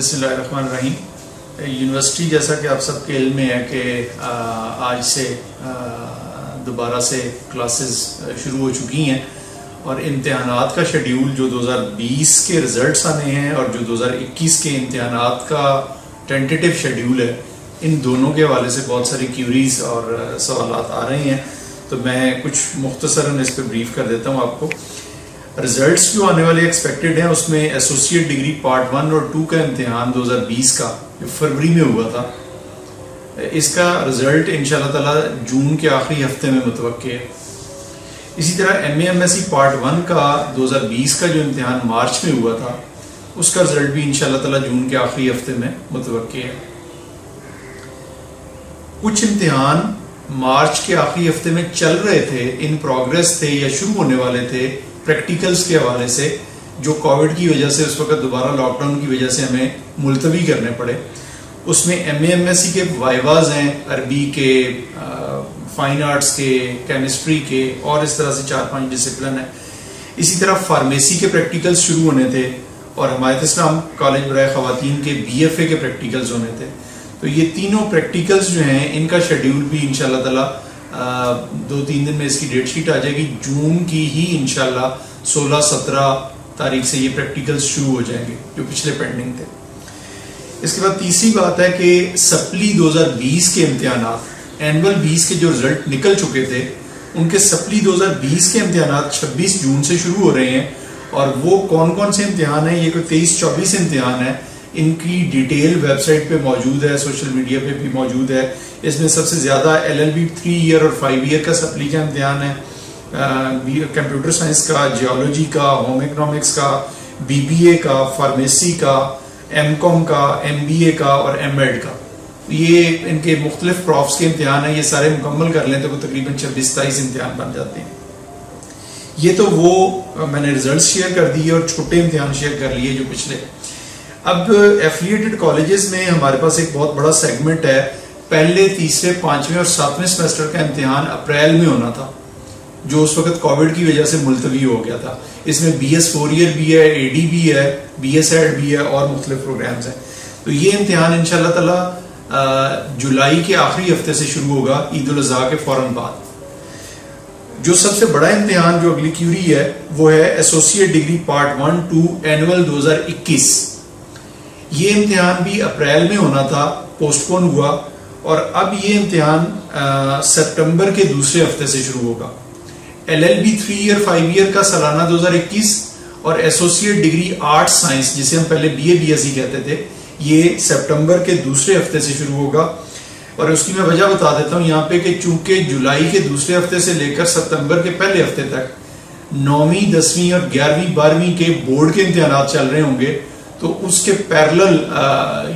بسم اللہ الرحمن الرحیم. یونیورسٹی جیسا کہ آپ سب کے علم میں ہے کہ آج سے دوبارہ سے کلاسز شروع ہو چکی ہیں اور امتحانات کا شیڈیول جو 2020 کے رزلٹس آنے ہیں اور جو 2021 کے امتحانات کا ٹینٹیٹیو شیڈیول ہے، ان دونوں کے حوالے سے بہت ساری کیوریز اور سوالات آ رہے ہیں. تو میں کچھ مختصراً اس پہ بریف کر دیتا ہوں آپ کو. رزلٹس جو آنے والے ایکسپیکٹڈ ہیں اس میں ایسوسیٹ ڈگری پارٹ 1 اور 2 کا امتحان 2020 کا جو فروری میں ہوا تھا، اس کا رزلٹ انشاءاللہ تعالی جون کے آخری ہفتے میں متوقع ہے. اسی طرح M A M S C part 1 کا 2020 کا جو امتحان مارچ میں ہوا تھا، اس کا رزلٹ بھی انشاءاللہ تعالی جون کے آخری ہفتے میں متوقع ہے. کچھ امتحان مارچ کے آخری ہفتے میں چل رہے تھے، ان پروگریس تھے یا شروع ہونے والے تھے پریکٹیکلز کے حوالے سے، جو کووڈ کی وجہ سے اس وقت دوبارہ لاک ڈاؤن کی وجہ سے ہمیں ملتوی کرنے پڑے. اس میں M A M S C کے وائواز ہیں، عربی کے، فائن آرٹس کے، کیمسٹری کے، اور اس طرح سے 4-5 ڈسپلن ہیں. اسی طرح فارمیسی کے پریکٹیکلز شروع ہونے تھے اور حمایت اسلام کالج برائے خواتین کے بی ایف اے کے پریکٹیکلز ہونے تھے. تو یہ تینوں پریکٹیکلز جو ہیں ان کا شیڈیول بھی انشاءاللہ تعالی 2-3 دن میں اس کی ڈیٹ شیٹ آ جائے گی. جون کی ہی انشاءاللہ 16-17 تاریخ سے یہ پریکٹیکلز شروع ہو جائیں گے جو پچھلے پینڈنگ تھے. اس کے بعد تیسری بات ہے کہ سپلی 2020 کے امتحانات، اینول 20 کے جو رزلٹ نکل چکے تھے، ان کے سپلی 2020 کے امتحانات 26 جون سے شروع ہو رہے ہیں. اور وہ کون کون سے امتحان ہیں؟ یہ کوئی 23-24 امتحان ہیں. ان کی ڈیٹیل ویب سائٹ پہ موجود ہے، سوشل میڈیا پہ بھی موجود ہے. اس میں سب سے زیادہ ایل ایل بی 3 ایئر اور 5 ایئر کا سپلی کا امتحان ہے، کمپیوٹر سائنس کا، جیولوجی کا، ہوم اکنامکس کا، بی بی اے کا، فارمیسی کا، ایم کام کا، ایم بی اے کا اور ایم ایڈ کا. یہ ان کے مختلف پروفس کے امتحان ہیں. یہ سارے مکمل کر لیں تو تقریباً 26-27 امتحان بن جاتے ہیں. یہ تو وہ میں نے رزلٹس شیئر کر دیے اور چھوٹے امتحان شیئر کر لیے جو پچھلے. اب ایفیلیٹڈ کالجز میں ہمارے پاس ایک بہت بڑا سیگمنٹ ہے. پہلے، تیسرے، 5ویں اور 7ویں سیمسٹر کا امتحان اپریل میں ہونا تھا، جو اس وقت کووڈ کی وجہ سے ملتوی ہو گیا تھا. اس میں بی ایس 4 ایئر بھی ہے، اے ڈی بھی ہے، بی ایس ایڈ بھی ہے اور مختلف پروگرامز ہیں. تو یہ امتحان انشاءاللہ تعالی جولائی کے آخری ہفتے سے شروع ہوگا، عید الاضحیٰ کے فوراً بعد. جو سب سے بڑا امتحان جو اگلی کیوری ہے وہ ہے ایسوسیٹ ڈگری پارٹ 1-2 اینول 2021. یہ امتحان بھی اپریل میں ہونا تھا، پوسٹ پون ہوا، اور اب یہ امتحان سپٹمبر کے دوسرے ہفتے سے شروع ہوگا. L L B 3 year 5 year کا سالانہ 2021 اور ایسوسیٹ ڈگری آرٹ سائنس، جسے ہم پہلے B A B S C کہتے تھے، یہ سپٹمبر کے دوسرے ہفتے سے شروع ہوگا. اور اس کی میں وجہ بتا دیتا ہوں یہاں پہ کہ چونکہ جولائی کے دوسرے ہفتے سے لے کر ستمبر کے پہلے ہفتے تک 9ویں، 10ویں اور 11ویں 12ویں کے بورڈ کے امتحانات چل رہے ہوں گے، تو اس کے پیرلل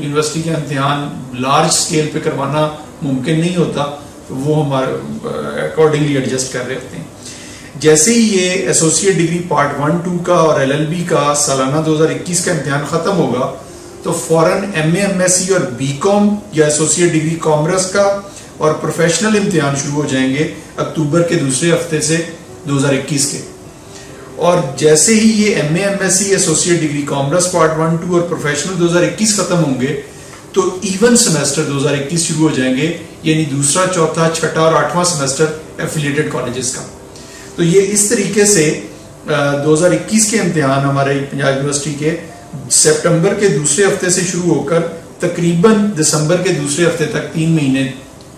یونیورسٹی کا امتحان لارج سکیل پہ کروانا ممکن نہیں ہوتا. وہ ہمارے اکارڈنگلی ایڈجسٹ کر رہے ہوتے ہیں. جیسے ہی یہ ایسوسیٹ ڈگری پارٹ 1-2 کا اور ایل ایل بی کا سالانہ 2021 کا امتحان ختم ہوگا تو فوراً M A M S C اور بی کام یا ایسوسیٹ ڈگری کامرس کا اور پروفیشنل امتحان شروع ہو جائیں گے اکتوبر کے دوسرے ہفتے سے 2021 کے. اور جیسے ہی یہ M A M S C, associate degree commerce part 1-2 اور پروفیشنل 2021 ختم ہوں گے تو ایون سیمسٹر 2021 شروع ہو جائیں گے، یعنی دوسرا، چوتھا، چھٹا اور 8واں سیمسٹر ایفیلیٹڈ کالجز کا. تو یہ اس طریقے سے 2021 کے امتحان ہمارے پنجاب یونیورسٹی کے سپٹمبر کے دوسرے ہفتے سے شروع ہو کر تقریباً دسمبر کے دوسرے ہفتے تک 3 مہینے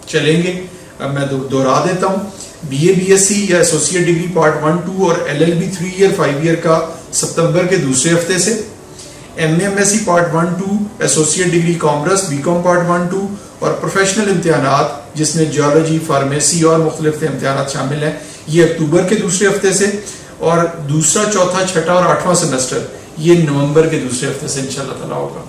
چلیں گے. اب میں دوہرا دیتا ہوں، B A B S C یا ایسوسیٹ ڈگری پارٹ 1-2 اور L L B 3 year 5 year کا ستمبر کے دوسرے ہفتے سے، M A M S C part 1-2، associate degree commerce, B com part 1-2 اور پروفیشنل امتحانات جس میں جیولوجی، فارمیسی اور مختلف امتحانات شامل ہیں، یہ اکتوبر کے دوسرے ہفتے سے. اور دوسرا، چوتھا، چھٹا اور 8واں سیمسٹر یہ نومبر کے دوسرے ہفتے سے انشاءاللہ تعالی ہوگا.